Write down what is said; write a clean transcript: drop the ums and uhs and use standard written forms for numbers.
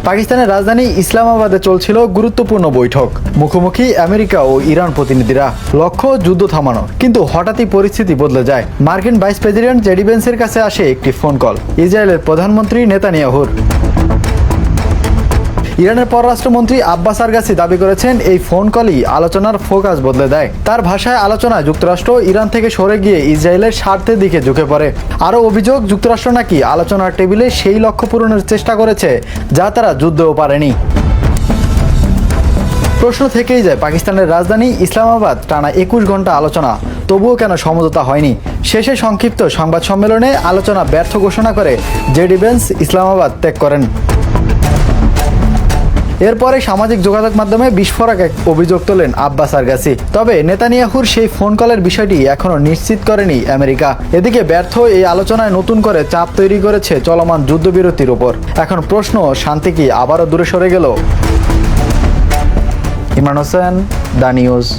পাকিস্তানের রাজধানী ইসলামাবাদে চলছিল গুরুত্বপূর্ণ বৈঠক। মুখোমুখি আমেরিকা ও ইরান প্রতিনিধিরা, লক্ষ্য যুদ্ধ থামানো। কিন্তু হঠাৎই পরিস্থিতি বদলে যায়। মার্কিন ভাইস প্রেসিডেন্ট জেডি ভেন্সের কাছে আসে একটি ফোন কল ইসরায়েলের প্রধানমন্ত্রী নেতানিয়াহুর। ইরানের পররাষ্ট্রমন্ত্রী আব্বাস আরগাচি দাবি করেছেন এই ফোন কলই আলোচনার ফোকাস বদলে দেয়। তার ভাষায়, আলোচনায় যুক্তরাষ্ট্র ইরান থেকে সরে গিয়ে ইসরায়েলের স্বার্থের দিকে ঝুঁকে পড়ে। আরও অভিযোগ, যুক্তরাষ্ট্র নাকি আলোচনার টেবিলে সেই লক্ষ্য পূরণের চেষ্টা করেছে যা তারা যুদ্ধও পারেনি। প্রশ্ন থেকেই যায়, পাকিস্তানের রাজধানী ইসলামাবাদ টানা 21 ঘন্টা আলোচনা, তবুও কেন সমঝোতা হয়নি? শেষে সংক্ষিপ্ত সংবাদ সম্মেলনে আলোচনা ব্যর্থ ঘোষণা করে জেডি ভেন্স ইসলামাবাদ ত্যাগ করেন। এরপরে সামাজিক যোগাযোগ মাধ্যমে বিস্ফোরক এক অভিযোগ তোলেন আব্বাস আরগাচি। তবে নেতানিয়াহুর সেই ফোন কলের বিষয়টি এখনও নিশ্চিত করেনি আমেরিকা। এদিকে ব্যর্থ এই আলোচনায় নতুন করে চাপ তৈরি করেছে চলমান যুদ্ধবিরতির উপর। এখন প্রশ্ন, শান্তি কি আবারও দূরে সরে গেল? Imran Hossain, the news.